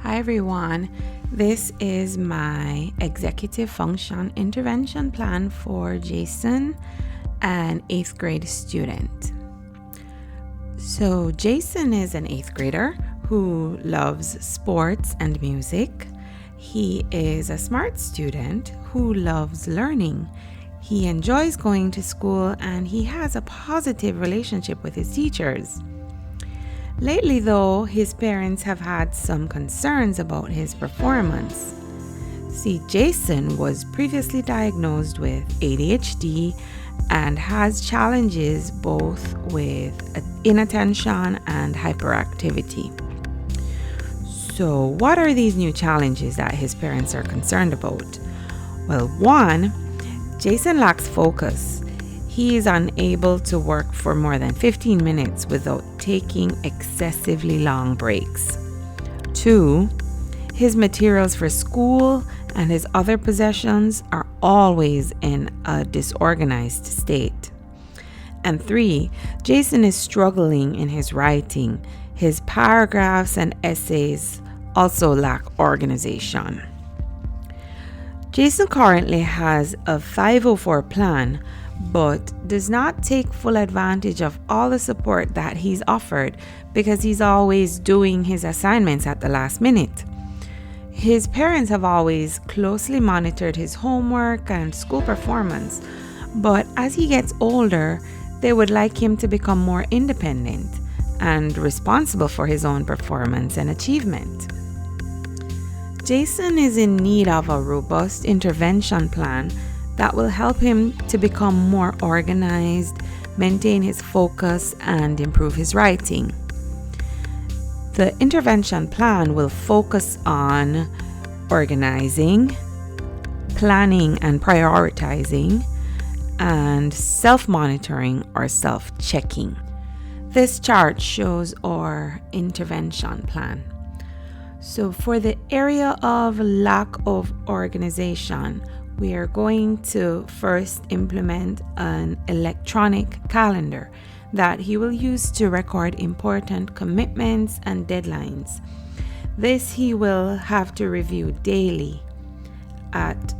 Hi everyone, this is my executive function intervention plan for Jason, an 8th grade student. So Jason is an 8th grader who loves sports and music. He is a smart student who loves learning. He enjoys going to school and he has a positive relationship with his teachers. Lately, though, his parents have had some concerns about his performance. See, Jason was previously diagnosed with ADHD and has challenges both with inattention and hyperactivity. So, what are these new challenges that his parents are concerned about? Well, one, Jason lacks focus. He is unable to work for more than 15 minutes without taking excessively long breaks. 2, his materials for school and his other possessions are always in a disorganized state. And 3, Jason is struggling in his writing. His paragraphs and essays also lack organization. Jason currently has a 504 plan, but does not take full advantage of all the support that he's offered because he's always doing his assignments at the last minute. His parents have always closely monitored his homework and school performance, but as he gets older, they would like him to become more independent and responsible for his own performance and achievement. Jason is in need of a robust intervention plan that will help him to become more organized, maintain his focus, and improve his writing. The intervention plan will focus on organizing, planning and prioritizing, and self-monitoring or self-checking. This chart shows our intervention plan. So for the area of lack of organization, we are going to first implement an electronic calendar that he will use to record important commitments and deadlines. This he will have to review daily at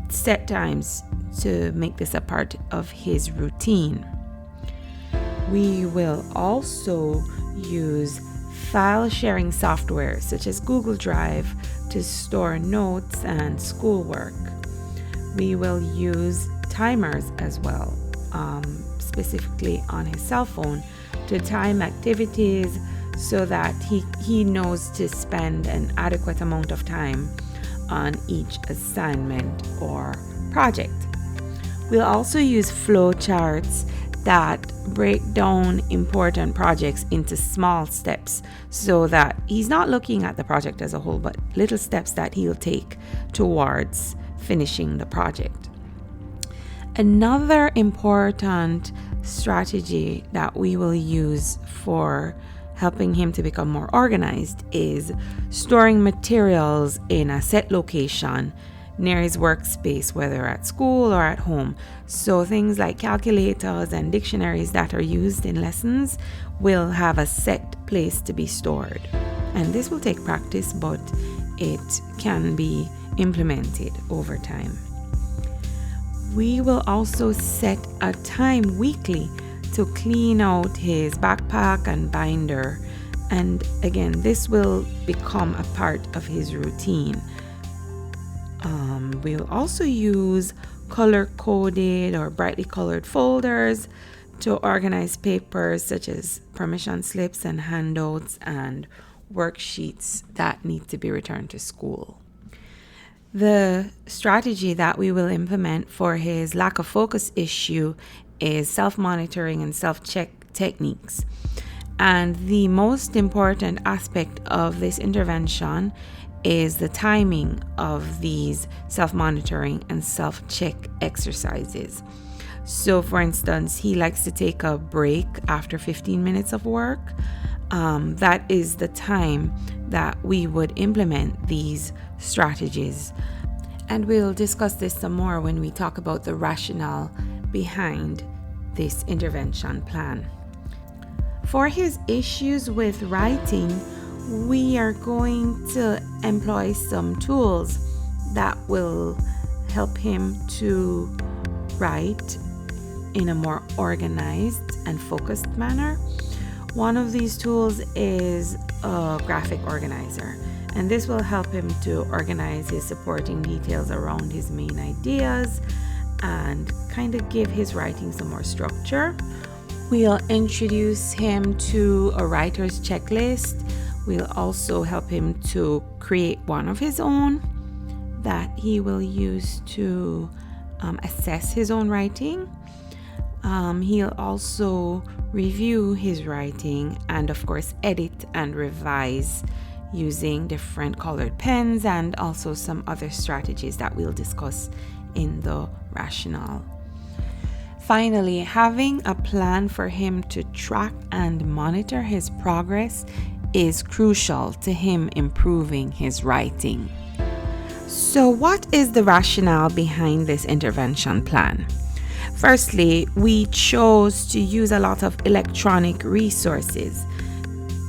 set times to make this a part of his routine. We will also use file sharing software such as Google Drive to store notes and schoolwork. We will use timers as well, specifically on his cell phone, to time activities so that he knows to spend an adequate amount of time on each assignment or project. We'll also use flow charts that break down important projects into small steps so that he's not looking at the project as a whole, but little steps that he'll take towards finishing the project. Another important strategy that we will use for helping him to become more organized is storing materials in a set location near his workspace, whether at school or at home. So things like calculators and dictionaries that are used in lessons will have a set place to be stored. And this will take practice, but it can be implemented over time. We will also set a time weekly to clean out his backpack and binder, and again, this will become a part of his routine. We'll also use color-coded or brightly colored folders to organize papers such as permission slips and handouts and worksheets that need to be returned to school. The strategy that we will implement for his lack of focus issue is self-monitoring and self-check techniques. And the most important aspect of this intervention is the timing of these self-monitoring and self-check exercises. So for instance, he likes to take a break after 15 minutes of work. That is the time that we would implement these strategies. And we'll discuss this some more when we talk about the rationale behind this intervention plan. For his issues with writing, we are going to employ some tools that will help him to write in a more organized and focused manner. One of these tools is a graphic organizer, and this will help him to organize his supporting details around his main ideas and kind of give his writing some more structure. We'll introduce him to a writer's checklist. We'll also help him to create one of his own that he will use to assess his own writing. He'll also review his writing and, of course, edit and revise using different colored pens and also some other strategies that we'll discuss in the rationale. Finally, having a plan for him to track and monitor his progress is crucial to him improving his writing. So, what is the rationale behind this intervention plan? Firstly, we chose to use a lot of electronic resources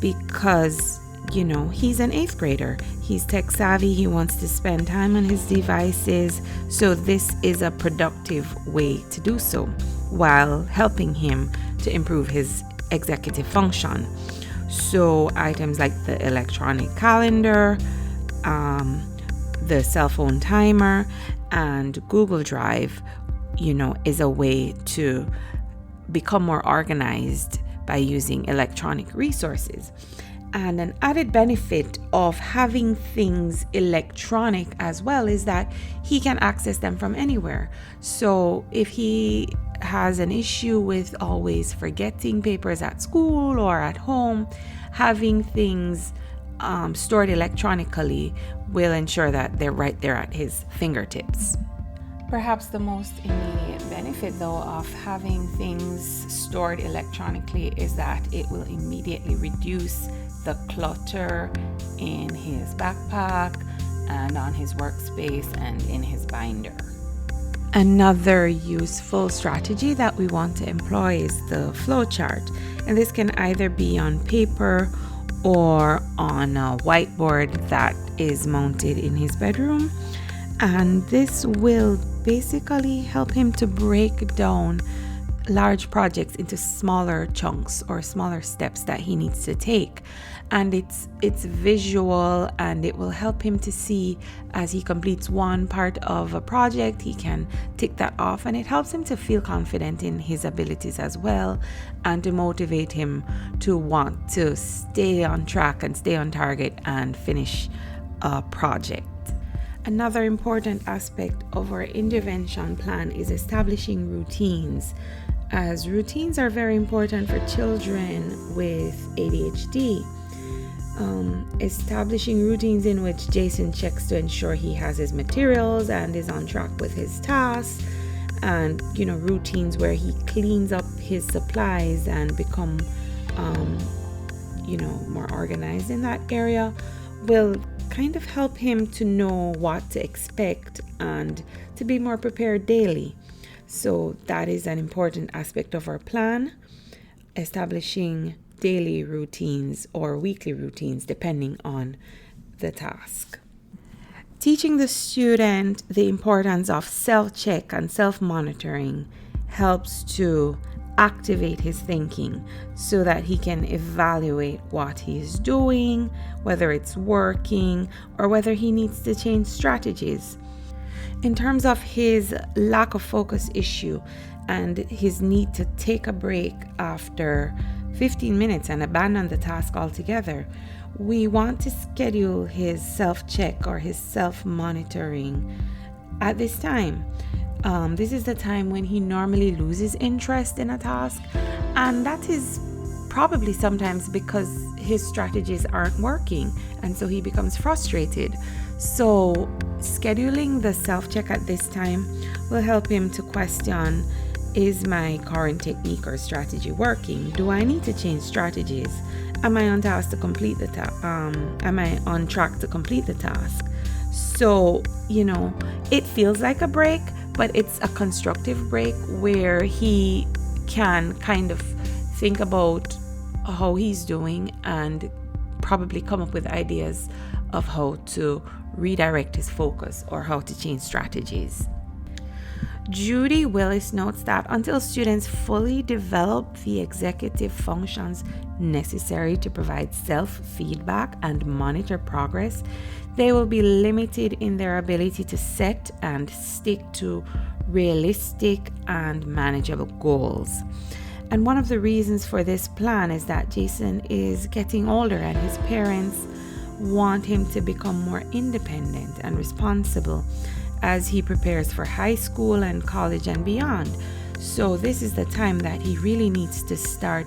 because, he's an 8th grader. He's tech savvy. He wants to spend time on his devices. So this is a productive way to do so while helping him to improve his executive function. So items like the electronic calendar, the cell phone timer, and Google Drive, is a way to become more organized by using electronic resources. And an added benefit of having things electronic as well is that he can access them from anywhere. So if he has an issue with always forgetting papers at school or at home, having things stored electronically will ensure that they're right there at his fingertips. Perhaps the most immediate benefit, though, of having things stored electronically is that it will immediately reduce the clutter in his backpack and on his workspace and in his binder. Another useful strategy that we want to employ is the flowchart, and this can either be on paper or on a whiteboard that is mounted in his bedroom, and this will basically help him to break down large projects into smaller chunks or smaller steps that he needs to take. And it's visual, and it will help him to see as he completes one part of a project, he can tick that off, and it helps him to feel confident in his abilities as well, and to motivate him to want to stay on track and stay on target and finish a project. Another important aspect of our intervention plan is establishing routines, as routines are very important for children with ADHD. Establishing routines in which Jason checks to ensure he has his materials and is on track with his tasks, and routines where he cleans up his supplies and become more organized in that area will kind of help him to know what to expect and to be more prepared daily. So that is an important aspect of our plan, establishing daily routines or weekly routines depending on the task. Teaching the student the importance of self-check and self-monitoring helps to activate his thinking so that he can evaluate what he's doing, whether it's working or whether he needs to change strategies. In terms of his lack of focus issue and his need to take a break after 15 minutes and abandon the task altogether, we want to schedule his self-check or his self-monitoring at this time. This is the time when he normally loses interest in a task, and that is probably sometimes because his strategies aren't working, and so he becomes frustrated. So scheduling the self-check at this time will help him to question, is my current technique or strategy working? Do I need to change strategies? Am I on task to complete the am I on track to complete the task? So, it feels like a break, but it's a constructive break where he can kind of think about how he's doing and probably come up with ideas of how to redirect his focus or how to change strategies. Judy Willis notes that until students fully develop the executive functions necessary to provide self-feedback and monitor progress, they will be limited in their ability to set and stick to realistic and manageable goals. And one of the reasons for this plan is that Jason is getting older and his parents want him to become more independent and responsible as he prepares for high school and college and beyond. So this is the time that he really needs to start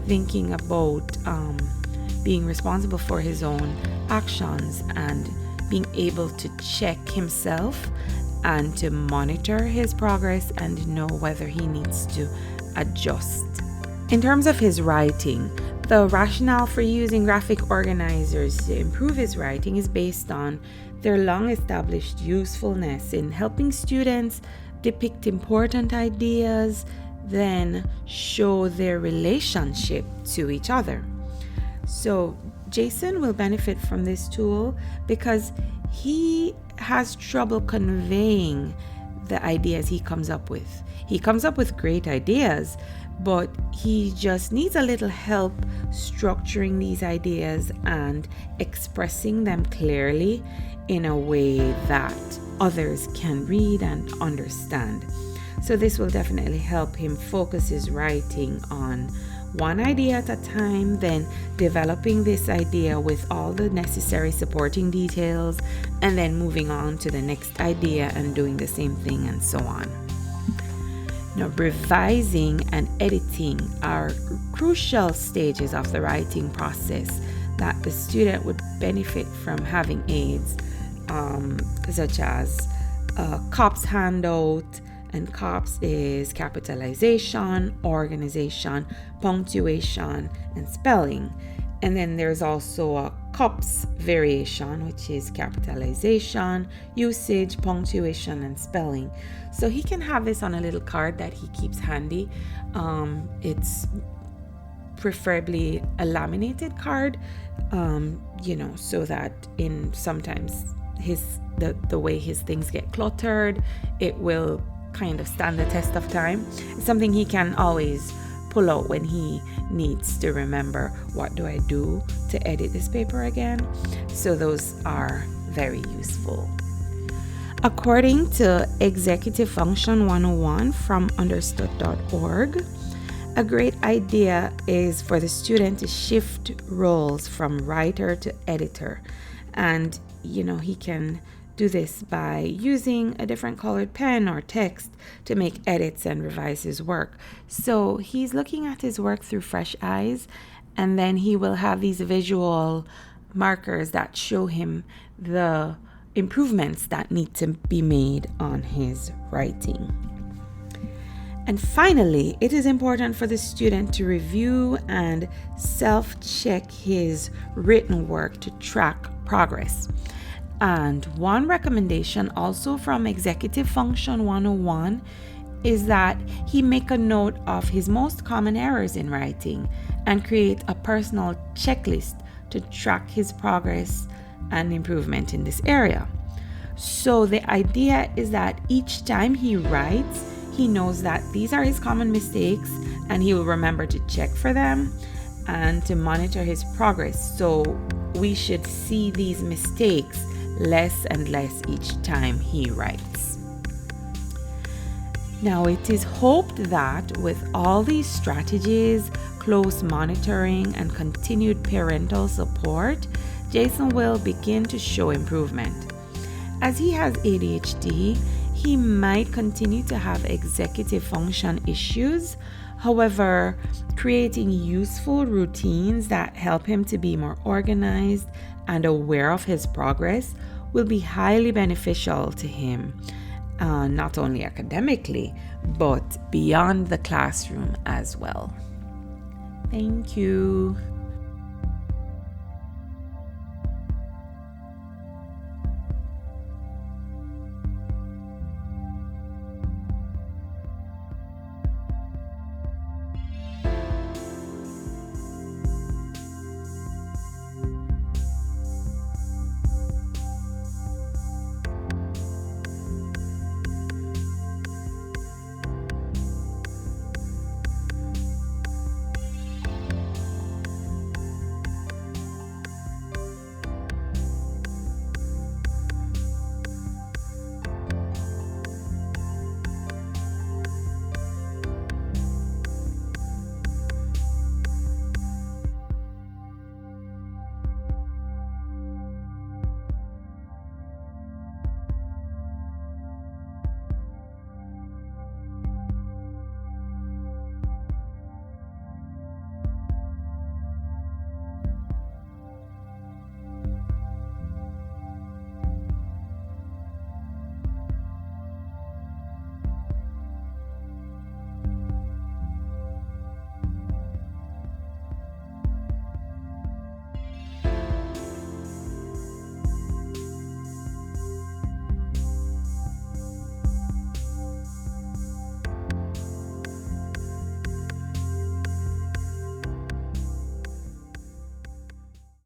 thinking about being responsible for his own actions and being able to check himself and to monitor his progress and know whether he needs to adjust. In terms of his writing, the rationale for using graphic organizers to improve his writing is based on their long-established usefulness in helping students depict important ideas, then show their relationship to each other. So Jason will benefit from this tool because he has trouble conveying the ideas he comes up with. He comes up with great ideas, but he just needs a little help structuring these ideas and expressing them clearly in a way that others can read and understand. So this will definitely help him focus his writing on one idea at a time, then developing this idea with all the necessary supporting details, and then moving on to the next idea and doing the same thing, and so on. Now, revising and editing are crucial stages of the writing process that the student would benefit from having aids such as COPS handout, and COPS is capitalization, organization, punctuation, and spelling. And then there's also a COPS variation, which is capitalization, usage, punctuation, and spelling. So he can have this on a little card that he keeps handy. It's preferably a laminated card, so that in sometimes the way his things get cluttered, it will kind of stand the test of time. It's something he can always pull out when he needs to remember, what do I do to edit this paper again? So those are very useful. According to Executive Function 101 from understood.org, a great idea is for the student to shift roles from writer to editor. And, he can do this by using a different colored pen or text to make edits and revise his work. So he's looking at his work through fresh eyes, and then he will have these visual markers that show him the improvements that need to be made on his writing. And finally, it is important for the student to review and self-check his written work to track progress. And one recommendation also from Executive Function 101 is that he make a note of his most common errors in writing and create a personal checklist to track his progress and improvement in this area. So the idea is that each time he writes, he knows that these are his common mistakes and he will remember to check for them and to monitor his progress. So we should see these mistakes less and less each time he writes. Now, it is hoped that with all these strategies, close monitoring, and continued parental support, Jason will begin to show improvement. As he has ADHD, he might continue to have executive function issues. However, creating useful routines that help him to be more organized and aware of his progress will be highly beneficial to him, not only academically, but beyond the classroom as well. Thank you.